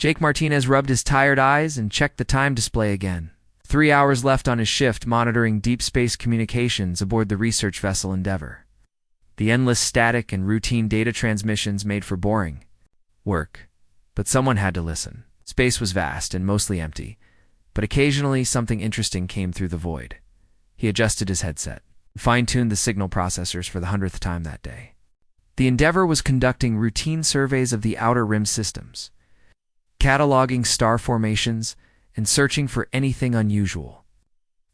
Jake Martinez rubbed his tired eyes and checked the time display again. 3 hours left on his shift monitoring deep space communications aboard the research vessel Endeavour. The endless static and routine data transmissions made for boring work, but someone had to listen. Space was vast and mostly empty, but occasionally something interesting came through the void. He adjusted his headset, fine-tuned the signal processors for the 100th time that day. The Endeavour was conducting routine surveys of the outer rim systems, cataloging star formations and searching for anything unusual.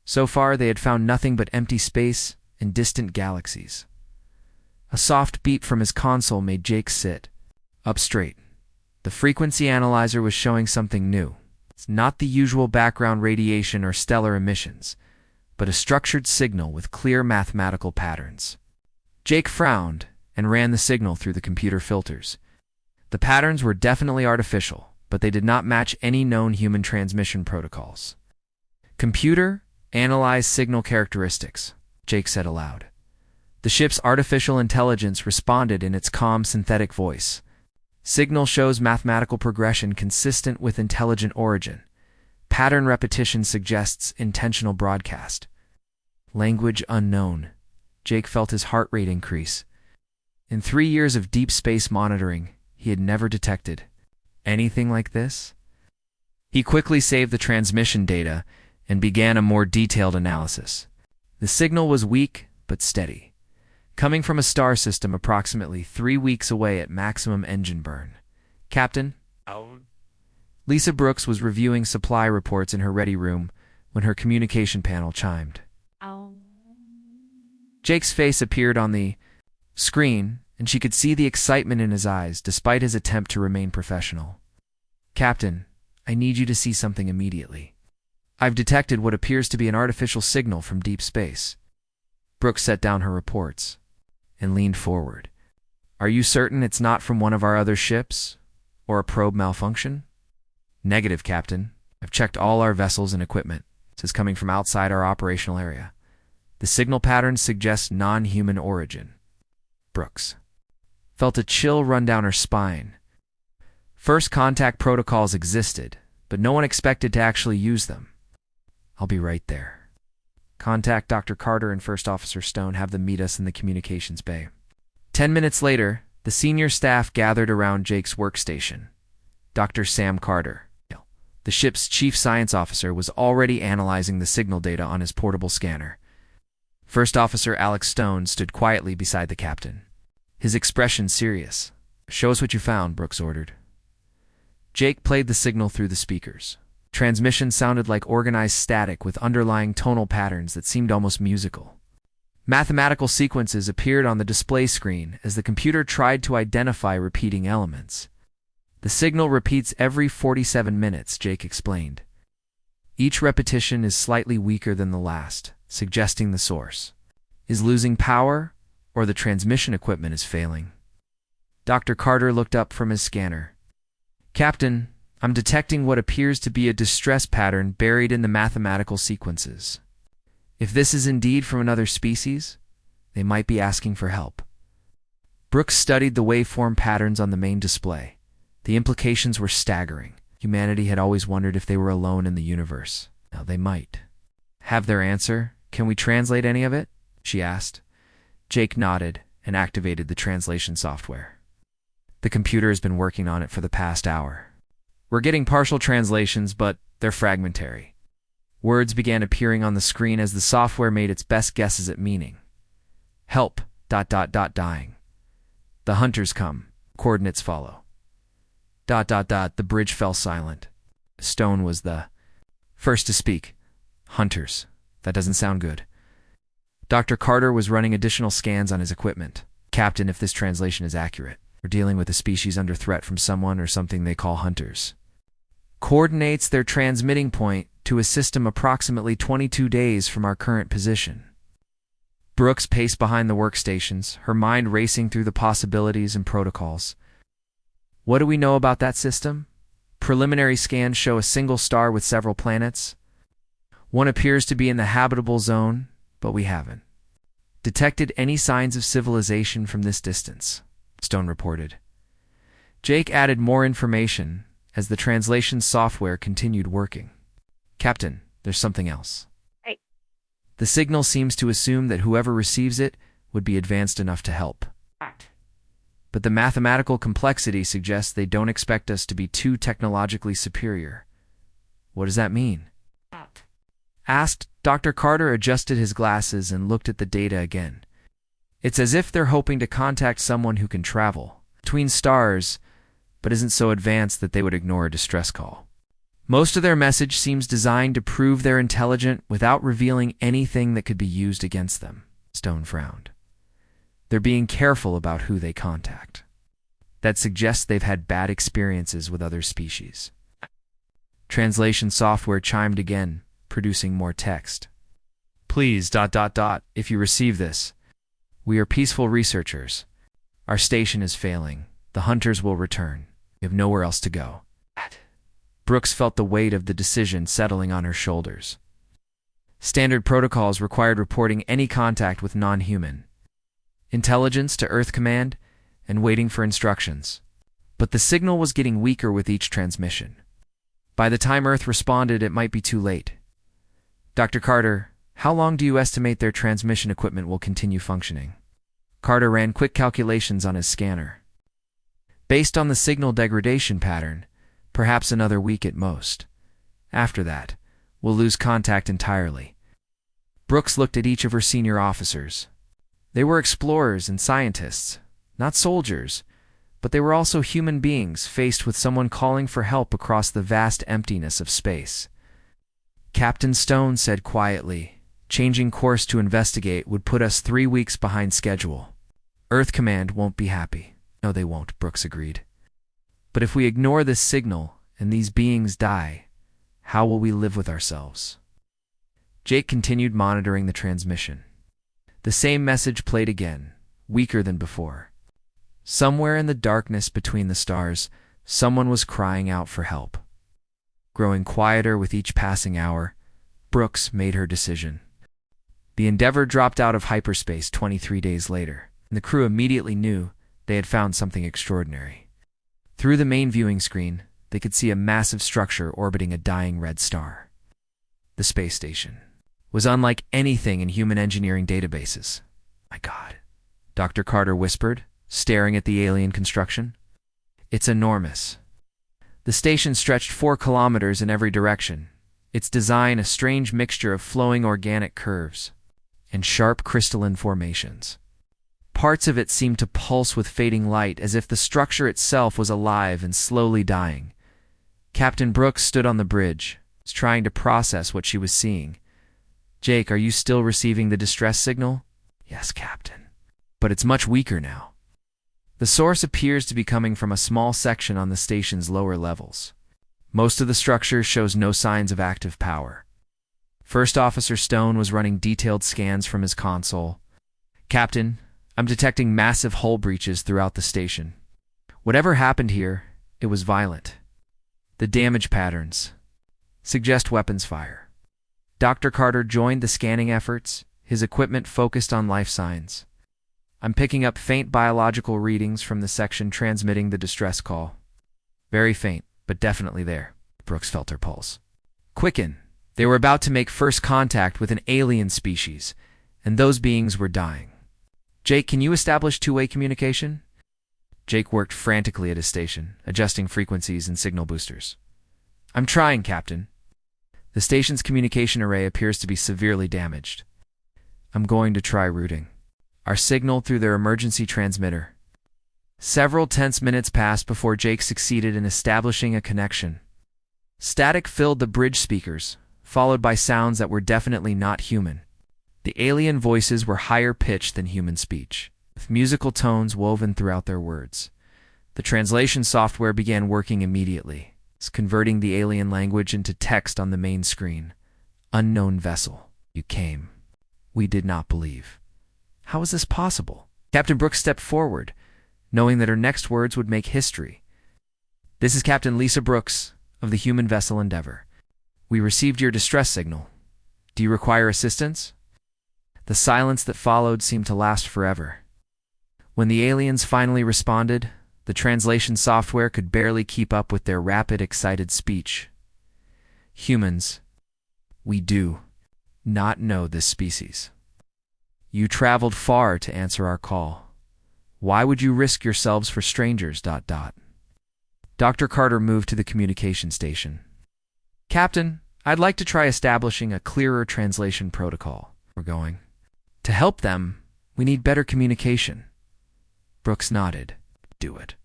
So far, they had found nothing but empty space and distant galaxies. A soft beep from his console made Jake sit up straight. The frequency analyzer was showing something new. It's not the usual background radiation or stellar emissions, but a structured signal with clear mathematical patterns. Jake frowned and ran the signal through the computer filters. The patterns were definitely artificial, but they did not match any known human transmission protocols. "Computer, analyze signal characteristics," Jake said aloud. The ship's artificial intelligence responded in its calm synthetic voice. "Signal shows mathematical progression consistent with intelligent origin. Pattern repetition suggests intentional broadcast." Language unknown. Jake felt his heart rate increase. In 3 years of deep space monitoring, he had never detected anything like this. He quickly saved the transmission data and began a more detailed analysis. The signal was weak but steady, coming from a star system approximately 3 weeks away at maximum engine burn. "Captain?" Lisa Brooks was reviewing supply reports in her ready room when her communication panel chimed. Jake's face appeared on the screen, and she could see the excitement in his eyes despite his attempt to remain professional. "Captain, I need you to see something immediately. I've detected what appears to be an artificial signal from deep space." Brooks set down her reports and leaned forward. "Are you certain it's not from one of our other ships, or a probe malfunction?" "Negative, Captain. I've checked all our vessels and equipment. It's coming from outside our operational area. The signal patterns suggest non-human origin." Brooks felt a chill run down her spine. First contact protocols existed, but no one expected to actually use them. "I'll be right there. Contact Dr. Carter and First Officer Stone. Have them meet us in the communications bay." 10 minutes later, the senior staff gathered around Jake's workstation. Dr. Sam Carter, the ship's chief science officer, was already analyzing the signal data on his portable scanner. First Officer Alex Stone stood quietly beside the captain, his expression serious. "Show us what you found," Brooks ordered. Jake played the signal through the speakers. Transmission sounded like organized static with underlying tonal patterns that seemed almost musical. Mathematical sequences appeared on the display screen as the computer tried to identify repeating elements. "The signal repeats every 47 minutes, Jake explained. "Each repetition is slightly weaker than the last, suggesting the source is losing power or the transmission equipment is failing." Dr. Carter looked up from his scanner. "Captain, I'm detecting what appears to be a distress pattern buried in the mathematical sequences. If this is indeed from another species, they might be asking for help." Brooks studied the waveform patterns on the main display. The implications were staggering. Humanity had always wondered if they were alone in the universe. Now they might have their answer. "Can we translate any of it?" she asked. Jake nodded and activated the translation software. "The computer has been working on it for the past hour. We're getting partial translations, but they're fragmentary." Words began appearing on the screen as the software made its best guesses at meaning. "Help, ... dying. The hunters come. Coordinates follow. ... The bridge fell silent." Stone was the first to speak. "Hunters. That doesn't sound good." Dr. Carter was running additional scans on his equipment. "Captain, if this translation is accurate, we're dealing with a species under threat from someone or something they call hunters. Coordinates their transmitting point to a system approximately 22 days from our current position." Brooks paced behind the workstations, her mind racing through the possibilities and protocols. "What do we know about that system? Preliminary scans show a single star with several planets. One appears to be in the habitable zone, but we haven't detected any signs of civilization from this distance," Stone reported. Jake added more information, as the translation software continued working. Captain, there's something else. Right. The signal seems to assume that whoever receives it would be advanced enough to help. But the mathematical complexity suggests they don't expect us to be too technologically superior. What does that mean? Asked, Dr. Carter adjusted his glasses and looked at the data again. It's as if they're hoping to contact someone who can travel between stars, but isn't so advanced that they would ignore a distress call. Most of their message seems designed to prove they're intelligent without revealing anything that could be used against them. Stone frowned. They're being careful about who they contact. That suggests they've had bad experiences with other species. Translation software chimed again, producing more text. Please, ... if you receive this. We are peaceful researchers. Our station is failing. The hunters will return. We have nowhere else to go. Brooks felt the weight of the decision settling on her shoulders. Standard protocols required reporting any contact with non-human intelligence to Earth Command and waiting for instructions. But the signal was getting weaker with each transmission. By the time Earth responded, it might be too late. Dr. Carter, how long do you estimate their transmission equipment will continue functioning? Carter ran quick calculations on his scanner. Based on the signal degradation pattern, perhaps another week at most. After that, we'll lose contact entirely. Brooks looked at each of her senior officers. They were explorers and scientists, not soldiers, but they were also human beings faced with someone calling for help across the vast emptiness of space. Captain Stone said quietly, changing course to investigate would put us 3 weeks behind schedule. Earth Command won't be happy. No, they won't, Brooks agreed. But if we ignore this signal and these beings die, how will we live with ourselves? Jake continued monitoring the transmission. The same message played again, weaker than before. Somewhere in the darkness between the stars, someone was crying out for help. Growing quieter with each passing hour, Brooks made her decision. The Endeavour dropped out of hyperspace 23 days later, and the crew immediately knew they had found something extraordinary. Through the main viewing screen, they could see a massive structure orbiting a dying red star. The space station was unlike anything in human engineering databases. My God, Dr. Carter whispered, staring at the alien construction. It's enormous. The station stretched 4 kilometers in every direction, its design a strange mixture of flowing organic curves and sharp crystalline formations. Parts of it seemed to pulse with fading light as if the structure itself was alive and slowly dying. Captain Brooks stood on the bridge, trying to process what she was seeing. Jake, are you still receiving the distress signal? Yes, Captain. But it's much weaker now. The source appears to be coming from a small section on the station's lower levels. Most of the structure shows no signs of active power. First Officer Stone was running detailed scans from his console. Captain, I'm detecting massive hull breaches throughout the station. Whatever happened here, it was violent. The damage patterns suggest weapons fire. Dr. Carter joined the scanning efforts, his equipment focused on life signs. I'm picking up faint biological readings from the section transmitting the distress call. Very faint, but definitely there. Brooks felt her pulse. Quicken. They were about to make first contact with an alien species, and those beings were dying. Jake, can you establish two-way communication? Jake worked frantically at his station, adjusting frequencies and signal boosters. I'm trying, Captain. The station's communication array appears to be severely damaged. I'm going to try routing our signal through their emergency transmitter. Several tense minutes passed before Jake succeeded in establishing a connection. Static filled the bridge speakers, followed by sounds that were definitely not human. The alien voices were higher pitched than human speech, with musical tones woven throughout their words. The translation software began working immediately, converting the alien language into text on the main screen. Unknown vessel, you came. We did not believe. How is this possible? Captain Brooks stepped forward, knowing that her next words would make history. This is Captain Lisa Brooks of the human vessel Endeavour. We received your distress signal. Do you require assistance? The silence that followed seemed to last forever. When the aliens finally responded, The translation software could barely keep up with their rapid, excited speech. Humans, we do not know this species. You traveled far to answer our call. Why would you risk yourselves for strangers? Dr. Carter moved to the communication station. Captain, I'd like to try establishing a clearer translation protocol. We're going. To help them, we need better communication. Brooks nodded. Do it.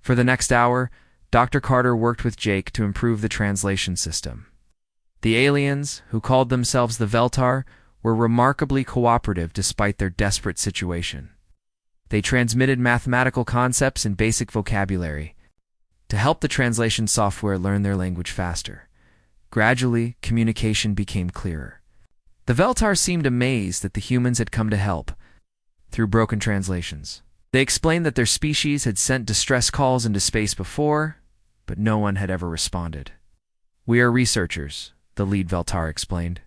For the next hour, Dr. Carter worked with Jake to improve the translation system. The aliens, who called themselves the Veltar, were remarkably cooperative despite their desperate situation. They transmitted mathematical concepts and basic vocabulary to help the translation software learn their language faster. Gradually, communication became clearer. The Veltar seemed amazed that the humans had come to help through broken translations. They explained that their species had sent distress calls into space before, but no one had ever responded. We are researchers, the lead Veltar explained.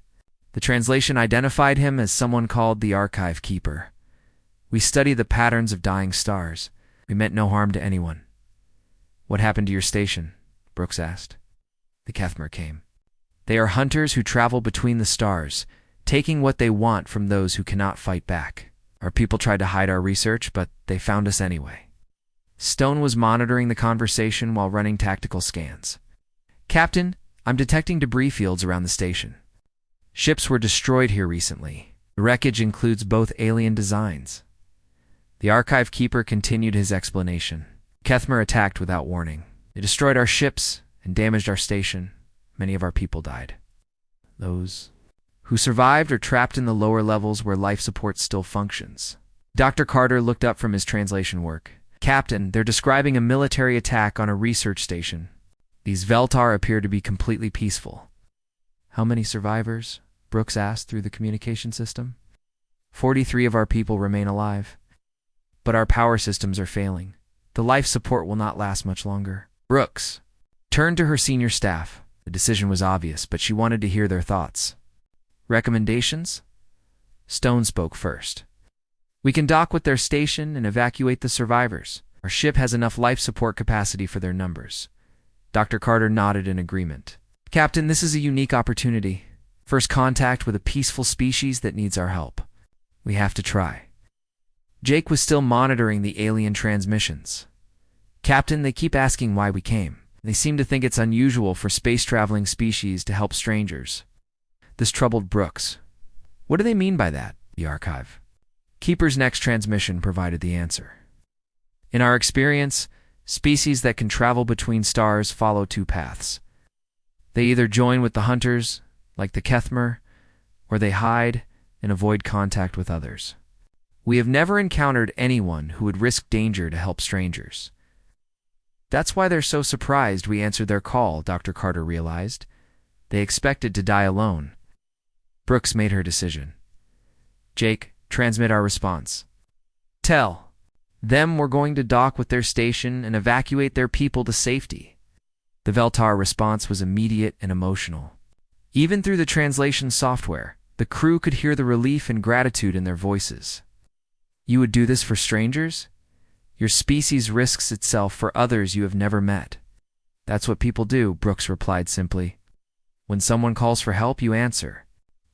The translation identified him as someone called the Archive Keeper. We study the patterns of dying stars. We meant no harm to anyone. What happened to your station? Brooks asked. The Kethmer came. They are hunters who travel between the stars, taking what they want from those who cannot fight back. Our people tried to hide our research, but they found us anyway. Stone was monitoring the conversation while running tactical scans. Captain, I'm detecting debris fields around the station. Ships were destroyed here recently. The wreckage includes both alien designs. The Archive Keeper continued his explanation. Kethmer attacked without warning. They destroyed our ships and damaged our station. Many of our people died. Those who survived are trapped in the lower levels where life support still functions. Dr. Carter looked up from his translation work. Captain, they're describing a military attack on a research station. These Veltar appear to be completely peaceful. How many survivors? Brooks asked through the communication system. 43 of our people remain alive. But our power systems are failing. The life support will not last much longer. Brooks turned to her senior staff. The decision was obvious, but she wanted to hear their thoughts. Recommendations? Stone spoke first. We can dock with their station and evacuate the survivors. Our ship has enough life support capacity for their numbers. Dr. Carter nodded in agreement. Captain, this is a unique opportunity. First contact with a peaceful species that needs our help. We have to try. Jake was still monitoring the alien transmissions. Captain, they keep asking why we came. They seem to think it's unusual for space-traveling species to help strangers. This troubled Brooks. What do they mean by that? The Archive Keeper's next transmission provided the answer. In our experience, species that can travel between stars follow two paths. They either join with the hunters, like the Kethmer, or they hide and avoid contact with others. We have never encountered anyone who would risk danger to help strangers. That's why they're so surprised we answered their call, Dr. Carter realized. They expected to die alone. Brooks made her decision. Jake, transmit our response. Tell them we're going to dock with their station and evacuate their people to safety. The Veltar response was immediate and emotional. Even through the translation software, the crew could hear the relief and gratitude in their voices. You would do this for strangers? Your species risks itself for others you have never met. That's what people do, Brooks replied simply. When someone calls for help, you answer.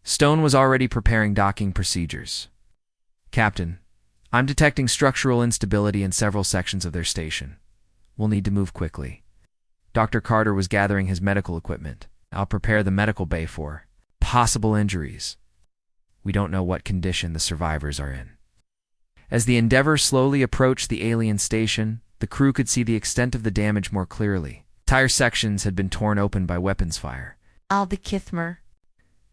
Stone was already preparing docking procedures. Captain, I'm detecting structural instability in several sections of their station. We'll need to move quickly. Dr. Carter was gathering his medical equipment. I'll prepare the medical bay for possible injuries. We don't know what condition the survivors are in. As the Endeavor slowly approached the alien station, the crew could see the extent of the damage more clearly. Entire sections had been torn open by weapons fire. All the Kithmer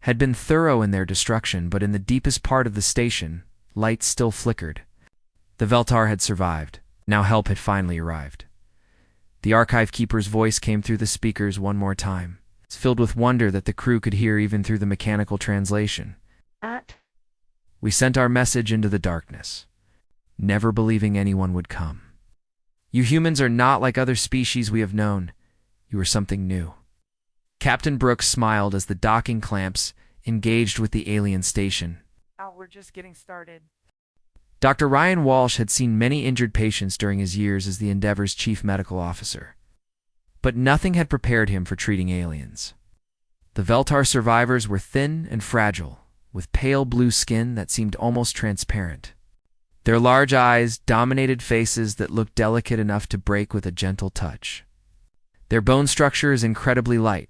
Had been thorough in their destruction, but in the deepest part of the station, lights still flickered. The Veltar had survived. Now help had finally arrived. The Archive Keeper's voice came through the speakers one more time. It's filled with wonder that the crew could hear even through the mechanical translation. We sent our message into the darkness, never believing anyone would come. You humans are not like other species we have known. You are something new. Captain Brooks smiled as the docking clamps engaged with the alien station. Oh, we're just getting started. Dr. Ryan Walsh had seen many injured patients during his years as the Endeavor's chief medical officer, but nothing had prepared him for treating aliens. The Veltar survivors were thin and fragile, with pale blue skin that seemed almost transparent. Their large eyes dominated faces that looked delicate enough to break with a gentle touch. Their bone structure is incredibly light,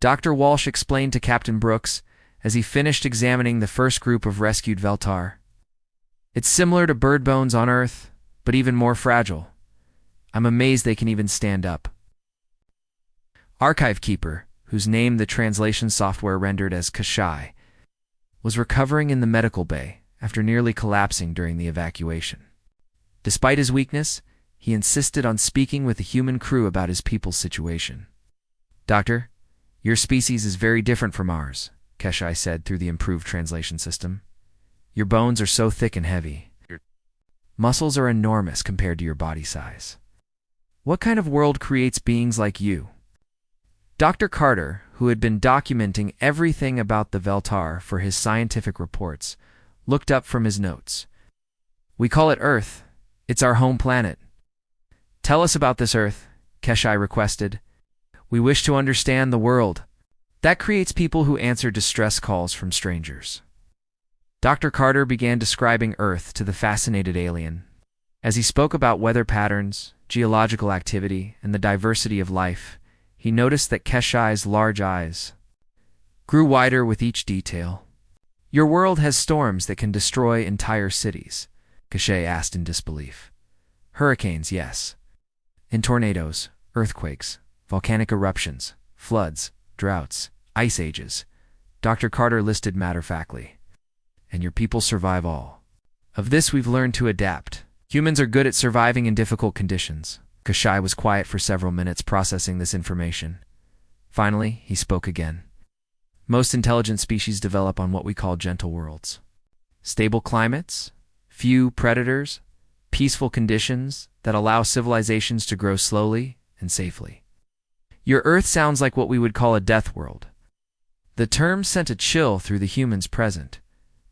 Dr. Walsh explained to Captain Brooks as he finished examining the first group of rescued Veltar. It's similar to bird bones on Earth, but even more fragile. I'm amazed they can even stand up. Archive Keeper, whose name the translation software rendered as Kashai, was recovering in the medical bay after nearly collapsing during the evacuation. Despite his weakness, he insisted on speaking with the human crew about his people's situation. "Doctor, your species is very different from ours," Kashai said through the improved translation system. "Your bones are so thick and heavy. Your muscles are enormous compared to your body size. What kind of world creates beings like you?" Dr. Carter, who had been documenting everything about the Veltar for his scientific reports, looked up from his notes. "We call it Earth. It's our home planet." "Tell us about this Earth," Keshai requested. "We wish to understand the world." That creates people who answer distress calls from strangers. Dr. Carter began describing Earth to the fascinated alien. As he spoke about weather patterns, geological activity, and the diversity of life, he noticed that Keshai's large eyes grew wider with each detail. "Your world has storms that can destroy entire cities?" Keshai asked in disbelief. "Hurricanes, yes. And tornadoes, earthquakes, volcanic eruptions, floods, droughts, ice ages." Dr. Carter listed matter-of-factly. "And your people survive all of this. We've learned to adapt. Humans are good at surviving in difficult conditions." Kashai was quiet for several minutes processing this information. Finally, he spoke again. "Most intelligent species develop on what we call gentle worlds. Stable climates, few predators, peaceful conditions that allow civilizations to grow slowly and safely. Your Earth sounds like what we would call a death world." The term sent a chill through the humans present.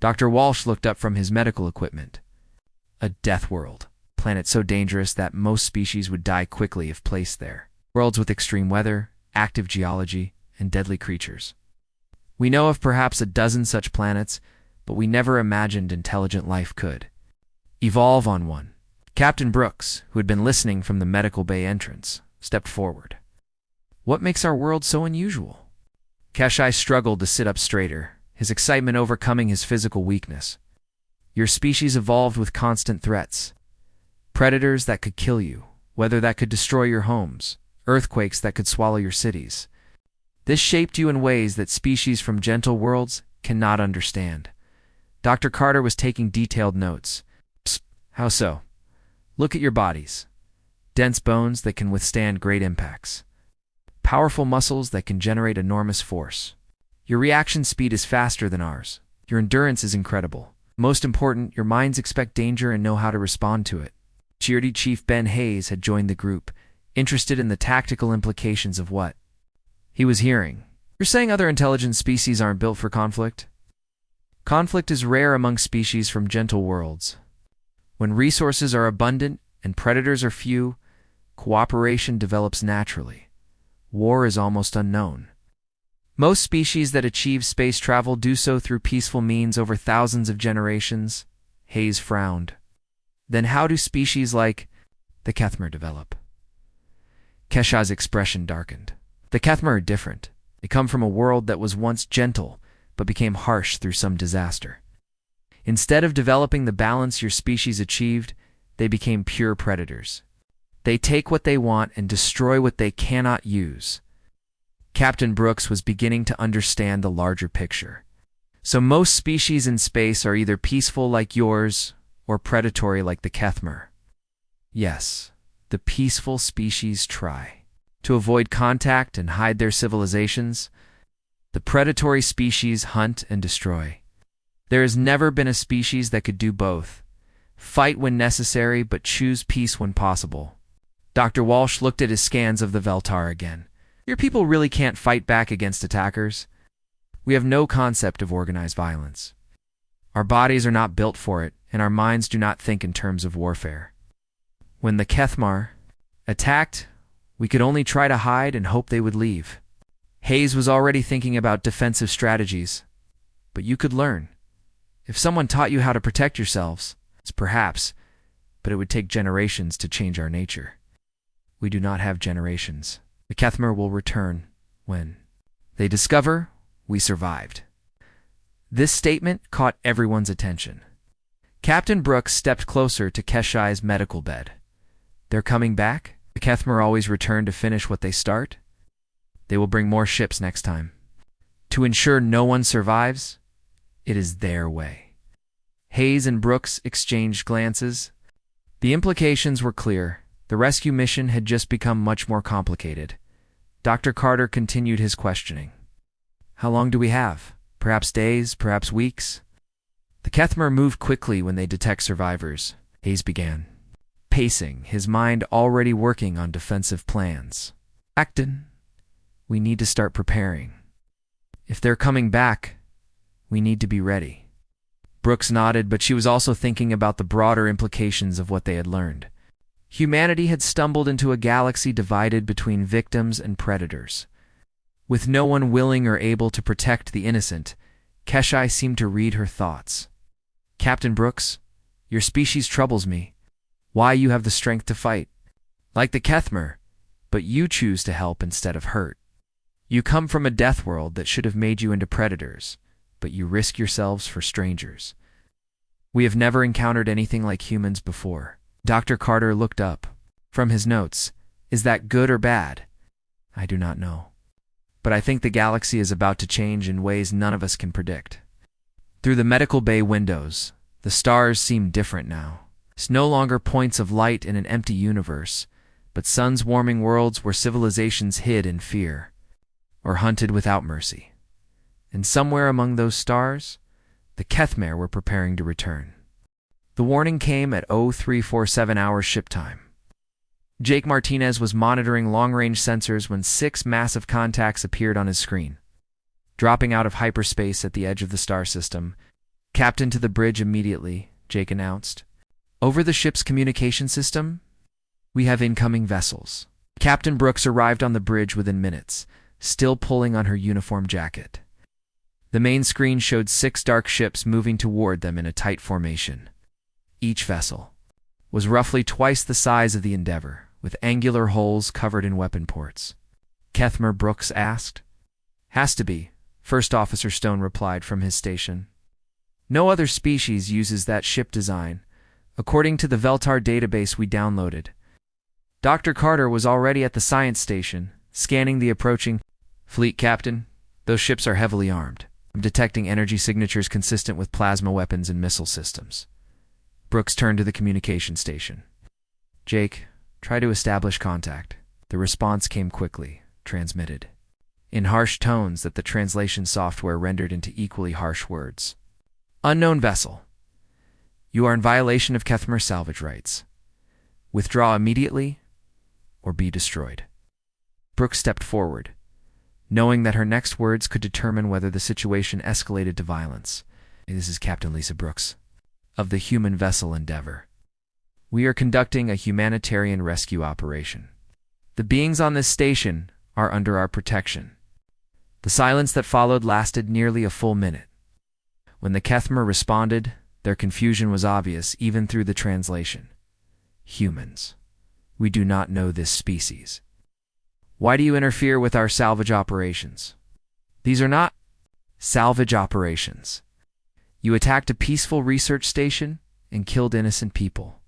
Dr. Walsh looked up from his medical equipment. A death world. Planet so dangerous that most species would die quickly if placed there. Worlds with extreme weather, active geology, and deadly creatures. We know of perhaps a dozen such planets, but we never imagined intelligent life could evolve on one. Captain Brooks, who had been listening from the medical bay entrance, stepped forward. "What makes our world so unusual?" Keshai struggled to sit up straighter, his excitement overcoming his physical weakness. "Your species evolved with constant threats. Predators that could kill you, weather that could destroy your homes, earthquakes that could swallow your cities. This shaped you in ways that species from gentle worlds cannot understand." Dr. Carter was taking detailed notes. "Psst, how so?" "Look at your bodies. Dense bones that can withstand great impacts. Powerful muscles that can generate enormous force. Your reaction speed is faster than ours. Your endurance is incredible. Most important, your minds expect danger and know how to respond to it." Security Chief Ben Hayes had joined the group, interested in the tactical implications of what he was hearing. "You're saying other intelligent species aren't built for conflict?" "Conflict is rare among species from gentle worlds. When resources are abundant and predators are few, cooperation develops naturally. War is almost unknown. Most species that achieve space travel do so through peaceful means over thousands of generations." Hayes frowned. "Then how do species like the Kethmer develop?" Keshai's expression darkened. "The Kethmer are different. They come from a world that was once gentle, but became harsh through some disaster. Instead of developing the balance your species achieved, they became pure predators. They take what they want and destroy what they cannot use." Captain Brooks was beginning to understand the larger picture. "So most species in space are either peaceful like yours or predatory like the Kethmer?" "Yes, the peaceful species try to avoid contact and hide their civilizations. The predatory species hunt and destroy. There has never been a species that could do both. Fight when necessary, but choose peace when possible." Dr. Walsh looked at his scans of the Veltar again. "Your people really can't fight back against attackers. We have no concept of organized violence. Our bodies are not built for it, and our minds do not think in terms of warfare. When the Kethmar attacked, we could only try to hide and hope they would leave. Hayes was already thinking about defensive strategies. But you could learn. If someone taught you how to protect yourselves, perhaps, but it would take generations to change our nature. We do not have generations. The Kethmar will return when they discover we survived. This statement caught everyone's attention. Captain Brooks stepped closer to Keshai's medical bed. They're coming back? The Kethmar always return to finish what they start? They will bring more ships next time. To ensure no one survives, it is their way. Hayes and Brooks exchanged glances. The implications were clear. The rescue mission had just become much more complicated. Dr. Carter continued his questioning. How long do we have? Perhaps days, perhaps weeks? The Kethmar moved quickly when they detect survivors. Hayes began, pacing, his mind already working on defensive plans. Acton, we need to start preparing. If they're coming back, we need to be ready. Brooks nodded, but she was also thinking about the broader implications of what they had learned. Humanity had stumbled into a galaxy divided between victims and predators. With no one willing or able to protect the innocent, Keshai seemed to read her thoughts. Captain Brooks, your species troubles me. Why you have the strength to fight? Like the Kethmar, but you choose to help instead of hurt. You come from a death world that should have made you into predators, but you risk yourselves for strangers. We have never encountered anything like humans before. Dr. Carter looked up. From his notes, is that good or bad? I do not know. But I think the galaxy is about to change in ways none of us can predict. Through the medical bay windows, the stars seem different now. It's no longer points of light in an empty universe, but suns warming worlds where civilizations hid in fear, or hunted without mercy. And somewhere among those stars, the Kethmar were preparing to return. The warning came at 0347 hours ship time. Jake Martinez was monitoring long-range sensors when 6 massive contacts appeared on his screen. Dropping out of hyperspace at the edge of the star system, Captain to the bridge immediately, Jake announced. Over the ship's communication system, we have incoming vessels. Captain Brooks arrived on the bridge within minutes, still pulling on her uniform jacket. The main screen showed 6 dark ships moving toward them in a tight formation. Each vessel was roughly twice the size of the Endeavor, with angular holes covered in weapon ports. Kethmar, Brooks asked. Has to be, First Officer Stone replied from his station. No other species uses that ship design, according to the Veltar database we downloaded. Dr. Carter was already at the science station, scanning the approaching fleet. Captain, those ships are heavily armed. I'm detecting energy signatures consistent with plasma weapons and missile systems. Brooks turned to the communication station. Jake, try to establish contact. The response came quickly, transmitted, in harsh tones that the translation software rendered into equally harsh words. Unknown vessel. You are in violation of Kethmar salvage rights. Withdraw immediately or be destroyed. Brooks stepped forward, knowing that her next words could determine whether the situation escalated to violence. This is Captain Lisa Brooks, of the human vessel Endeavor. We are conducting a humanitarian rescue operation. The beings on this station are under our protection. The silence that followed lasted nearly a full minute. When the Kethmar responded, their confusion was obvious even through the translation. Humans. We do not know this species. Why do you interfere with our salvage operations? These are not salvage operations. You attacked a peaceful research station and killed innocent people.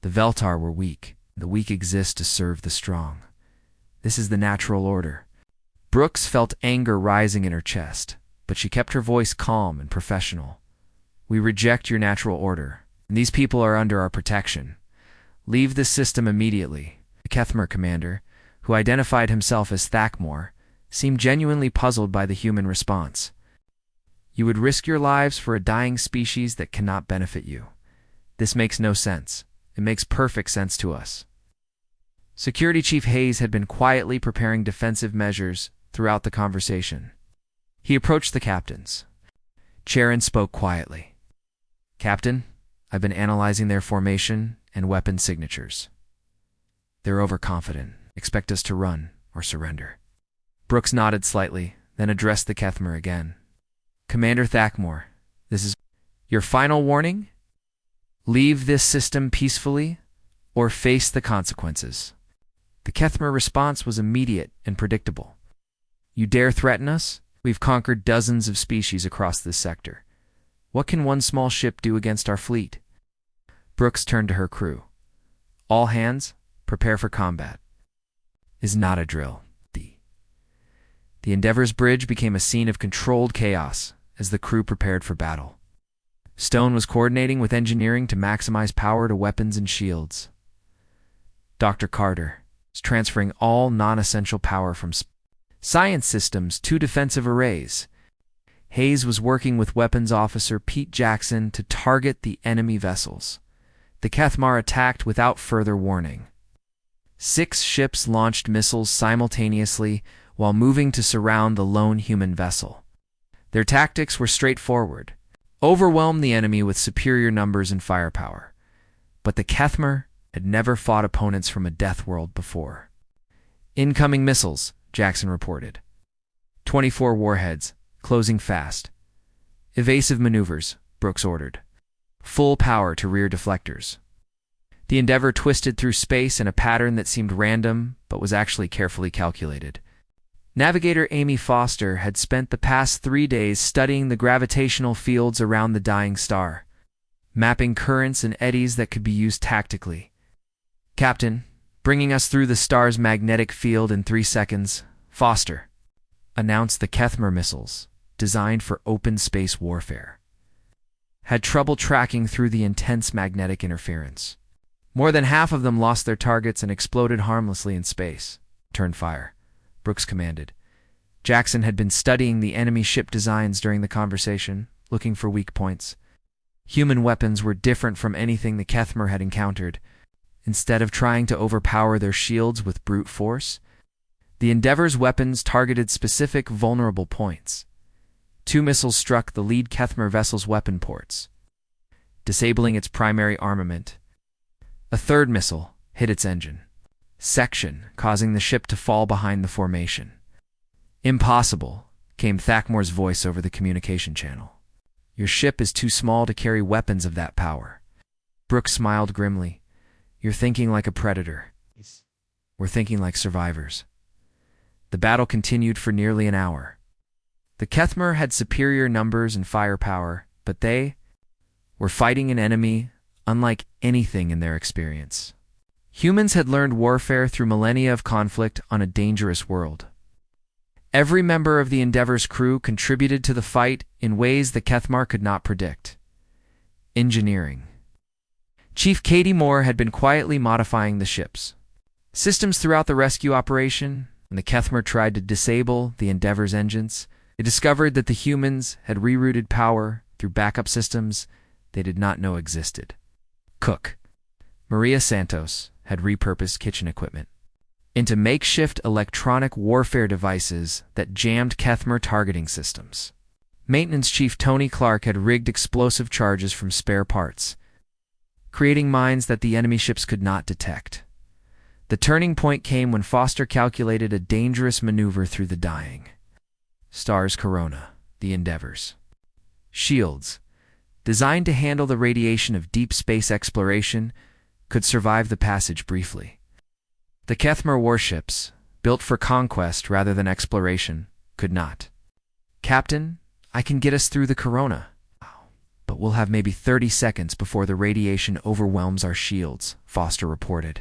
The Veltar were weak. The weak exist to serve the strong. This is the natural order. Brooks felt anger rising in her chest, but she kept her voice calm and professional. We reject your natural order, and these people are under our protection. Leave this system immediately. The Kethmar commander, who identified himself as Thakmor, seemed genuinely puzzled by the human response. You would risk your lives for a dying species that cannot benefit you. This makes no sense. It makes perfect sense to us. Security Chief Hayes had been quietly preparing defensive measures throughout the conversation. He approached the captains. Charon spoke quietly. Captain, I've been analyzing their formation and weapon signatures. They're overconfident. Expect us to run or surrender. Brooks nodded slightly, then addressed the Kethmer again. Commander Thakmore, this is your final warning? Leave this system peacefully or face the consequences. The Kethmer response was immediate and predictable. You dare threaten us? We've conquered dozens of species across this sector. What can one small ship do against our fleet? Brooks turned to her crew. All hands, prepare for combat. Is not a drill. The Endeavor's bridge became a scene of controlled chaos as the crew prepared for battle. Stone was coordinating with engineering to maximize power to weapons and shields. Dr. Carter was transferring all non-essential power from science systems to defensive arrays. Hayes was working with weapons officer Pete Jackson to target the enemy vessels. The Kethmar attacked without further warning. 6 ships launched missiles simultaneously while moving to surround the lone human vessel. Their tactics were straightforward: overwhelm the enemy with superior numbers and firepower. But the Kethmer had never fought opponents from a death world before. Incoming missiles, Jackson reported. 24 warheads, closing fast. Evasive maneuvers, Brooks ordered. Full power to rear deflectors. The Endeavor twisted through space in a pattern that seemed random, but was actually carefully calculated. Navigator Amy Foster had spent the past 3 days studying the gravitational fields around the dying star, mapping currents and eddies that could be used tactically. Captain, bringing us through the star's magnetic field in 3 seconds, Foster announced the Kethmer missiles, designed for open space warfare, had trouble tracking through the intense magnetic interference. More than half of them lost their targets and exploded harmlessly in space. Turn fire, Brooks commanded. Jackson had been studying the enemy ship designs during the conversation, looking for weak points. Human weapons were different from anything the Kethmer had encountered. Instead of trying to overpower their shields with brute force, the Endeavor's weapons targeted specific vulnerable points. 2 missiles struck the lead Kethmer vessel's weapon ports, disabling its primary armament. A 3rd missile hit its engine section, causing the ship to fall behind the formation. Impossible, came Thakmore's voice over the communication channel. Your ship is too small to carry weapons of that power. Brooks smiled grimly. You're thinking like a predator. We're thinking like survivors. The battle continued for nearly an hour. The Kethmer had superior numbers and firepower, but they were fighting an enemy unlike anything in their experience. Humans had learned warfare through millennia of conflict on a dangerous world. Every member of the Endeavor's crew contributed to the fight in ways the Kethmar could not predict. Engineering. Chief Katie Moore had been quietly modifying the ships. Systems throughout the rescue operation, when the Kethmer tried to disable the Endeavor's engines, they discovered that the humans had rerouted power through backup systems they did not know existed. Cook Maria Santos had repurposed kitchen equipment into makeshift electronic warfare devices that jammed Kethmer targeting systems. Maintenance Chief Tony Clark had rigged explosive charges from spare parts, creating mines that the enemy ships could not detect. The turning point came when Foster calculated a dangerous maneuver through the dying star's corona, the Endeavor's shields, designed to handle the radiation of deep space exploration, could survive the passage briefly. The Kethmer warships, built for conquest rather than exploration, could not. Captain, I can get us through the corona, but we'll have maybe 30 seconds before the radiation overwhelms our shields, Foster reported.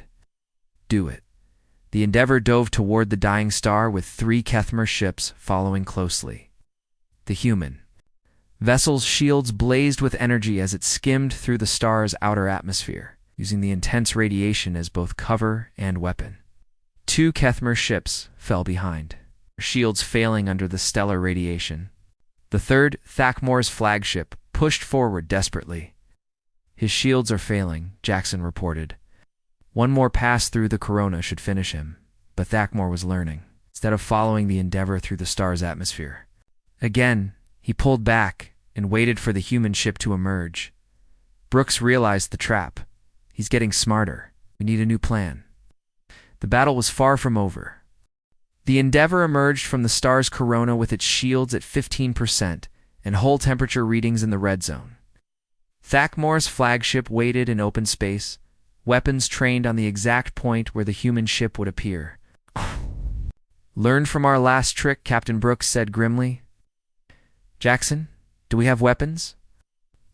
Do it. The Endeavor dove toward the dying star with 3 Kethmer ships following closely. The human vessel's shields blazed with energy as it skimmed through the star's outer atmosphere, using the intense radiation as both cover and weapon. 2 Kethmer ships fell behind, their shields failing under the stellar radiation. The 3rd, Thakmore's flagship, pushed forward desperately. His shields are failing, Jackson reported. One more pass through the corona should finish him, but Thakmore was learning, instead of following the Endeavor through the star's atmosphere. Again, he pulled back and waited for the human ship to emerge. Brooks realized the trap. He's getting smarter. We need a new plan. The battle was far from over. The Endeavor emerged from the star's corona with its shields at 15% and hull temperature readings in the red zone. Thakmor's flagship waited in open space, weapons trained on the exact point where the human ship would appear. "Learned from our last trick," Captain Brooks said grimly. "Jackson, do we have weapons?"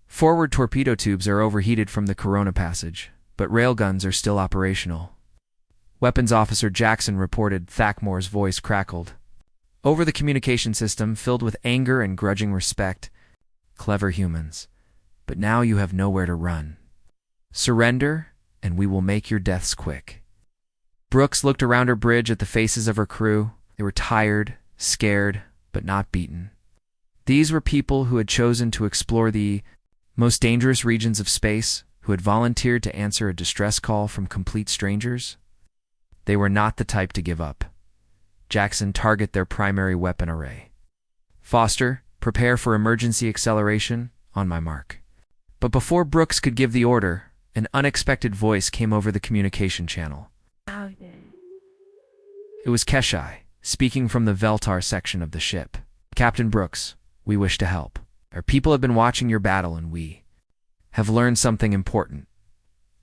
Forward torpedo tubes are overheated from the corona passage, but railguns are still operational. Weapons Officer Jackson reported. Thakmor's voice crackled. Over the communication system, filled with anger and grudging respect. "Clever humans. But now you have nowhere to run. Surrender, and we will make your deaths quick." Brooks looked around her bridge at the faces of her crew. They were tired, scared, but not beaten. These were people who had chosen to explore the most dangerous regions of space, who had volunteered to answer a distress call from complete strangers. They were not the type to give up. Jackson, target their primary weapon array. Foster, prepare for emergency acceleration. On my mark. But before Brooks could give the order, an unexpected voice came over the communication channel. It was Keshai, speaking from the Veltar section of the ship. "Captain Brooks, we wish to help. Our people have been watching your battle and we have learned something important."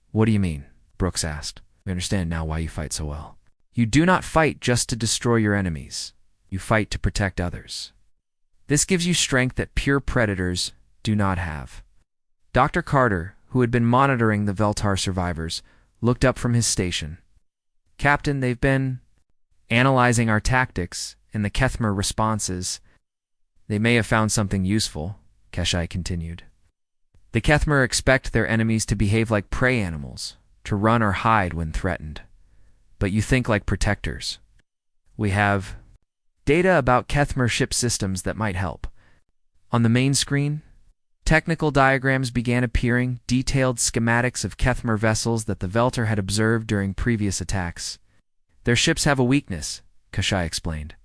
"What do you mean?" Brooks asked. "We understand now why you fight so well. You do not fight just to destroy your enemies. You fight to protect others. This gives you strength that pure predators do not have." Dr. Carter, who had been monitoring the Veltar survivors, looked up from his station. "Captain, they've been analyzing our tactics and the Kethmer responses. They may have found something useful," Keshai continued. "The Kethmer expect their enemies to behave like prey animals, to run or hide when threatened. But you think like protectors. We have data about Kethmer ship systems that might help." On the main screen, technical diagrams began appearing, detailed schematics of Kethmer vessels that the Veltar had observed during previous attacks. "Their ships have a weakness," Keshai explained.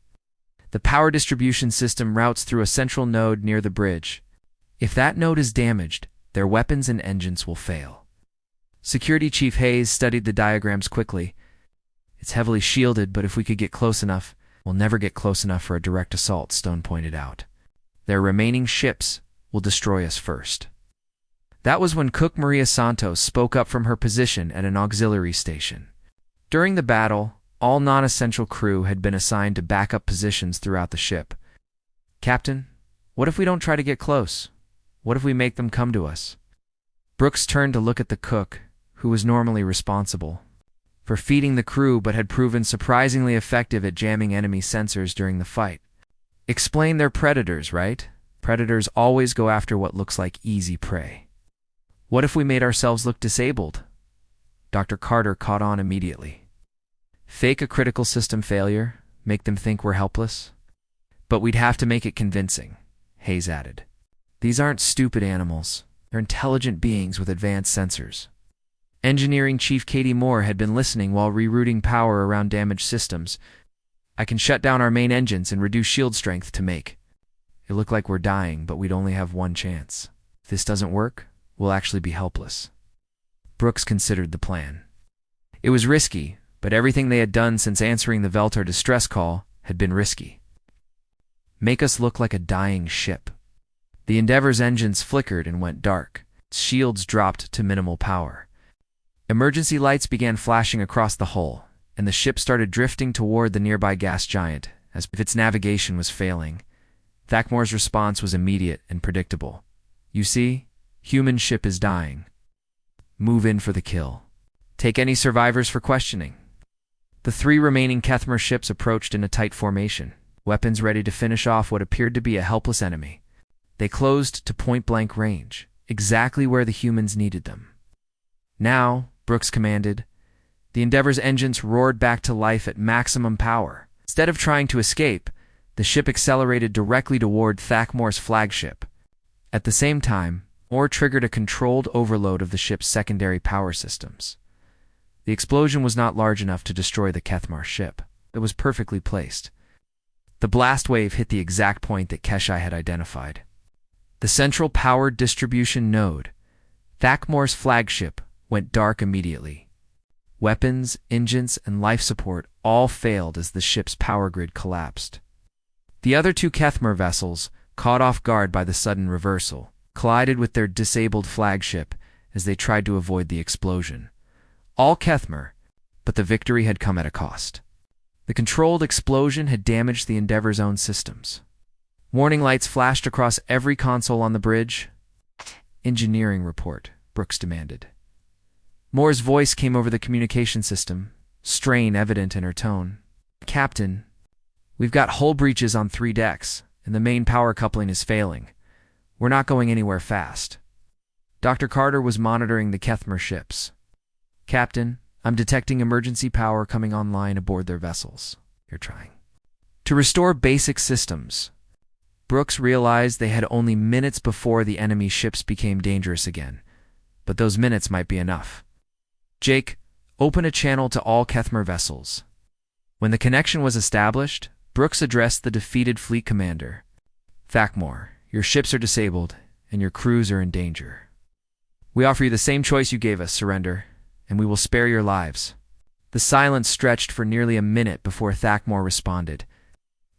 "The power distribution system routes through a central node near the bridge. If that node is damaged, their weapons and engines will fail." Security Chief Hayes studied the diagrams quickly. "It's heavily shielded, but if we could get close enough..." "We'll never get close enough for a direct assault," Stone pointed out. "Their remaining ships will destroy us first." That was when Cook Maria Santos spoke up from her position at an auxiliary station. During the battle, all non-essential crew had been assigned to backup positions throughout the ship. "Captain, what if we don't try to get close? What if we make them come to us?" Brooks turned to look at the cook, who was normally responsible for feeding the crew but had proven surprisingly effective at jamming enemy sensors during the fight. "Explain, they're predators, right? Predators always go after what looks like easy prey. What if we made ourselves look disabled?" Dr. Carter caught on immediately. "Fake a critical system failure, make them think we're helpless. But we'd have to make it convincing," Hayes added. "These aren't stupid animals. They're intelligent beings with advanced sensors." Engineering Chief Katie Moore had been listening while rerouting power around damaged systems. "I can shut down our main engines and reduce shield strength to make it look like we're dying, but we'd only have one chance. If this doesn't work, we'll actually be helpless." Brooks considered the plan. It was risky, but everything they had done since answering the Veltar distress call had been risky. "Make us look like a dying ship." The Endeavor's engines flickered and went dark. Its shields dropped to minimal power. Emergency lights began flashing across the hull, and the ship started drifting toward the nearby gas giant, as if its navigation was failing. Thakmor's response was immediate and predictable. "You see, human ship is dying. Move in for the kill. Take any survivors for questioning." The 3 remaining Kethmer ships approached in a tight formation, weapons ready to finish off what appeared to be a helpless enemy. They closed to point-blank range, exactly where the humans needed them. "Now," Brooks commanded. The Endeavor's engines roared back to life at maximum power. Instead of trying to escape, the ship accelerated directly toward Thakmor's flagship. At the same time, Moore triggered a controlled overload of the ship's secondary power systems. The explosion was not large enough to destroy the Kethmer ship. It was perfectly placed. The blast wave hit the exact point that Keshai had identified. The central power distribution node. Thakmor's flagship went dark immediately. Weapons, engines, and life support all failed as the ship's power grid collapsed. The other two Kethmer vessels, caught off guard by the sudden reversal, collided with their disabled flagship as they tried to avoid the explosion. All Kethmer, but the victory had come at a cost. The controlled explosion had damaged the Endeavor's own systems. Warning lights flashed across every console on the bridge. Engineering report, Brooks demanded. Moore's voice came over the communication system, strain evident in her tone. Captain, we've got hull breaches on 3 decks, and the main power coupling is failing. We're not going anywhere fast. Dr. Carter was monitoring the Kethmer ships. Captain, I'm detecting emergency power coming online aboard their vessels. You're trying. To restore basic systems, Brooks realized they had only minutes before the enemy ships became dangerous again, but those minutes might be enough. Jake, open a channel to all Kethmer vessels. When the connection was established, Brooks addressed the defeated fleet commander. Thakmor, your ships are disabled, and your crews are in danger. We offer you the same choice you gave us, surrender, and we will spare your lives. The silence stretched for nearly a minute before Thakmor responded.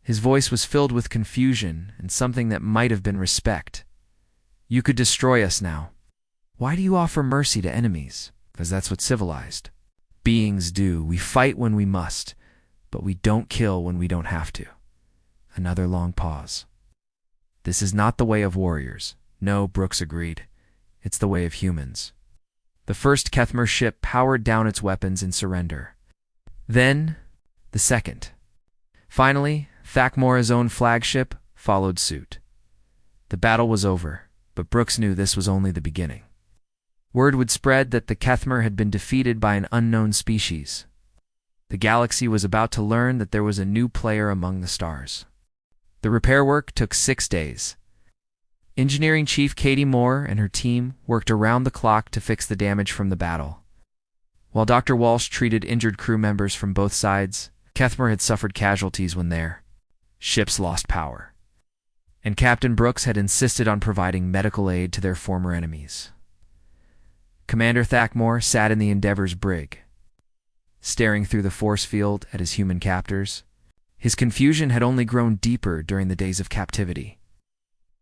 His voice was filled with confusion and something that might have been respect. You could destroy us now. Why do you offer mercy to enemies? Because that's what civilized beings do. We fight when we must, but we don't kill when we don't have to. Another long pause. This is not the way of warriors. No, Brooks agreed. It's the way of humans. The first Kethmer ship powered down its weapons in surrender. Then, the second. Finally, Thakmor's own flagship followed suit. The battle was over, but Brooks knew this was only the beginning. Word would spread that the Kethmer had been defeated by an unknown species. The galaxy was about to learn that there was a new player among the stars. The repair work took 6 days. Engineering Chief Katie Moore and her team worked around the clock to fix the damage from the battle. While Dr. Walsh treated injured crew members from both sides, Kethmer had suffered casualties when their ships lost power. And Captain Brooks had insisted on providing medical aid to their former enemies. Commander Thakmor sat in the Endeavor's brig, staring through the force field at his human captors. His confusion had only grown deeper during the days of captivity.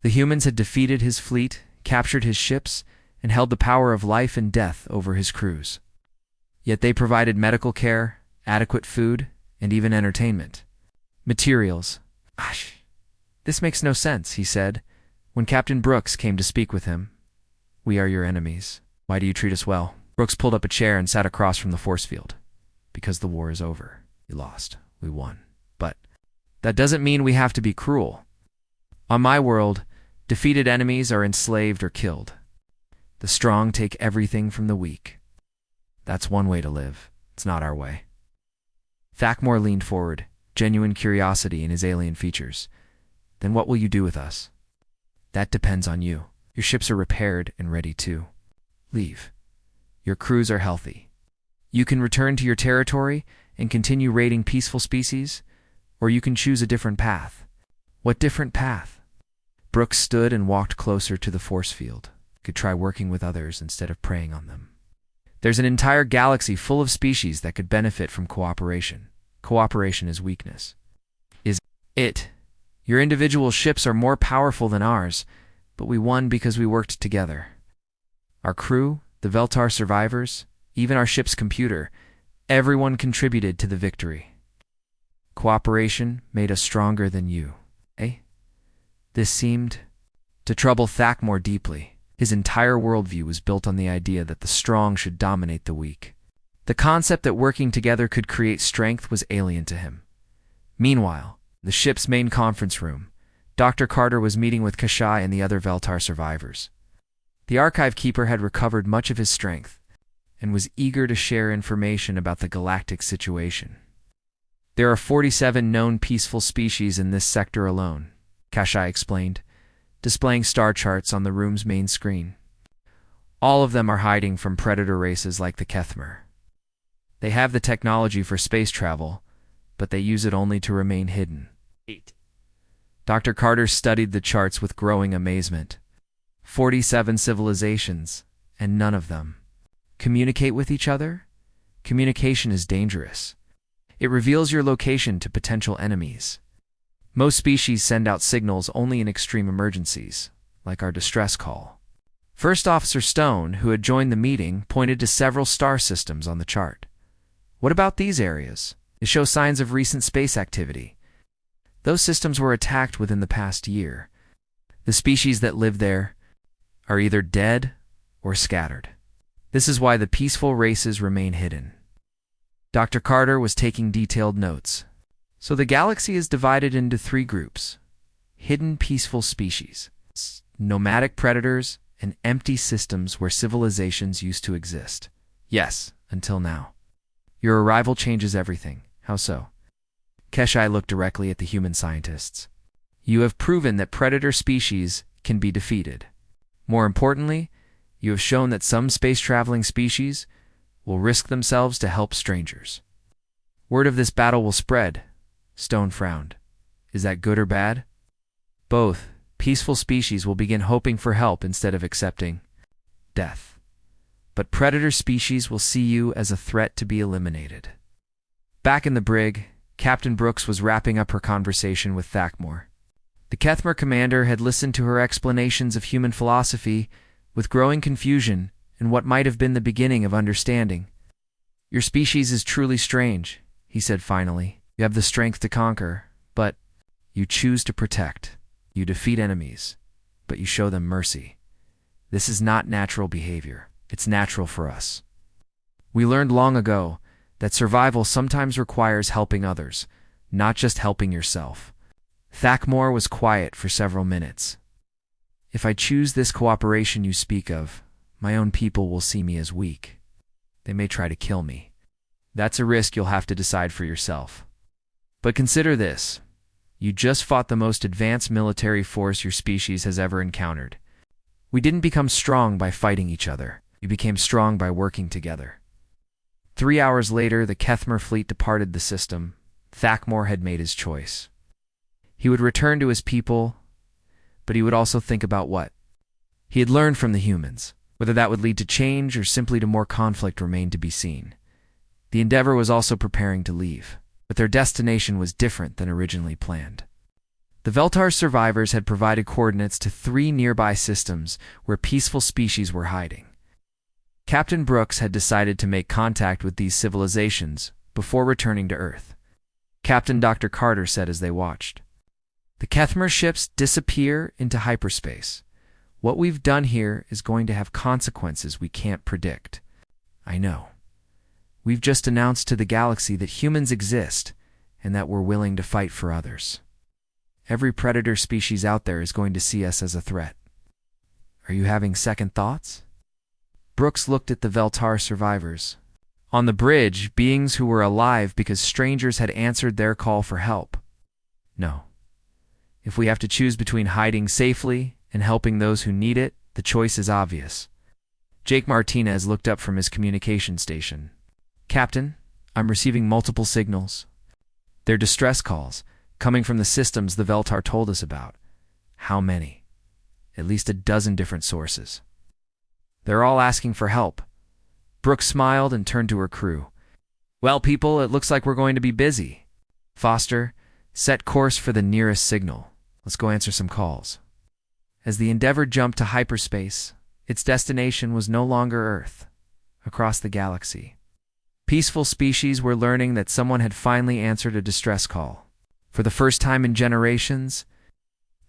The humans had defeated his fleet, captured his ships, and held the power of life and death over his crews. Yet they provided medical care, adequate food, and even entertainment. Materials. This makes no sense, he said, when Captain Brooks came to speak with him. We are your enemies. Why do you treat us well? Brooks pulled up a chair and sat across from the force field. Because the war is over. You lost. We won. But that doesn't mean we have to be cruel. On my world, defeated enemies are enslaved or killed. The strong take everything from the weak. That's one way to live. It's not our way. Thakmor leaned forward, genuine curiosity in his alien features. Then what will you do with us? That depends on you. Your ships are repaired and ready to leave. Your crews are healthy. You can return to your territory and continue raiding peaceful species, or you can choose a different path. What different path? Brooks stood and walked closer to the force field. Could try working with others instead of preying on them. There's an entire galaxy full of species that could benefit from cooperation. Cooperation is weakness. Is it? Your individual ships are more powerful than ours, but we won because we worked together. Our crew, the Veltar survivors, even our ship's computer, everyone contributed to the victory. Cooperation made us stronger than you, eh? This seemed to trouble Thakmor deeply. His entire worldview was built on the idea that the strong should dominate the weak. The concept that working together could create strength was alien to him. Meanwhile, the ship's main conference room, Dr. Carter was meeting with Kashai and the other Veltar survivors. The archive keeper had recovered much of his strength and was eager to share information about the galactic situation. There are 47 known peaceful species in this sector alone, Kashai explained, displaying star charts on the room's main screen. All of them are hiding from predator races like the Kethmer. They have the technology for space travel, but they use it only to remain hidden. 8. Dr. Carter studied the charts with growing amazement. 47 civilizations. and none of them communicate with each other. Communication is dangerous. It reveals your location to potential enemies. Most species send out signals only in extreme emergencies, like our distress call. First Officer Stone, who had joined the meeting, pointed to several star systems on the chart. What about these areas? They show signs of recent space activity. Those systems were attacked within the past year. The species that live there are either dead or scattered. This is why the peaceful races remain hidden. Dr. Carter was taking detailed notes. So the galaxy is divided into 3 groups: hidden peaceful species, nomadic predators, and empty systems where civilizations used to exist. Yes, until now. Your arrival changes everything. How so? Keshai looked directly at the human scientists. You have proven that predator species can be defeated. More importantly, you have shown that some space-traveling species will risk themselves to help strangers. Word of this battle will spread. Stone frowned. Is that good or bad? Both. Peaceful species will begin hoping for help instead of accepting death. But predator species will see you as a threat to be eliminated. Back in the brig, Captain Brooks was wrapping up her conversation with Thakmor. The Kethmer commander had listened to her explanations of human philosophy with growing confusion and what might have been the beginning of understanding. Your species is truly strange, he said finally. You have the strength to conquer, but you choose to protect. You defeat enemies, but you show them mercy. This is not natural behavior. It's natural for us. We learned long ago that survival sometimes requires helping others, not just helping yourself. Thakmor was quiet for several minutes. If I choose this cooperation you speak of, my own people will see me as weak. They may try to kill me. That's a risk you'll have to decide for yourself. But consider this. You just fought the most advanced military force your species has ever encountered. We didn't become strong by fighting each other. We became strong by working together. 3 hours later, the Kethmer fleet departed the system. Thakmor had made his choice. He would return to his people, but he would also think about what he had learned from the humans. Whether that would lead to change or simply to more conflict remained to be seen. The Endeavor was also preparing to leave, but their destination was different than originally planned. The Veltar survivors had provided coordinates to 3 nearby systems where peaceful species were hiding. Captain Brooks had decided to make contact with these civilizations before returning to Earth. Captain Dr. Carter said as they watched. The Kethmer ships disappear into hyperspace. What we've done here is going to have consequences we can't predict. I know. We've just announced to the galaxy that humans exist and that we're willing to fight for others. Every predator species out there is going to see us as a threat. Are you having second thoughts? Brooks looked at the Veltar survivors. On the bridge, beings who were alive because strangers had answered their call for help. No. If we have to choose between hiding safely and helping those who need it, the choice is obvious. Jake Martinez looked up from his communication station. Captain, I'm receiving multiple signals. They're distress calls, coming from the systems the Veltar told us about. How many? At least a dozen different sources. They're all asking for help. Brooks smiled and turned to her crew. Well, people, it looks like we're going to be busy. Foster, set course for the nearest signal. Let's go answer some calls. As the Endeavor jumped to hyperspace, its destination was no longer Earth. Across the galaxy, peaceful species were learning that someone had finally answered a distress call. For the first time in generations,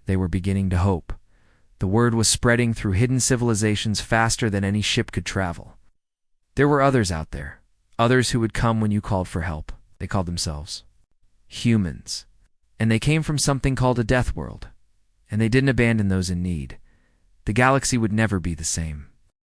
they were beginning to hope. The word was spreading through hidden civilizations faster than any ship could travel. There were others out there, others who would come when you called for help. They called themselves humans. And they came from something called a death world. And they didn't abandon those in need. The galaxy would never be the same.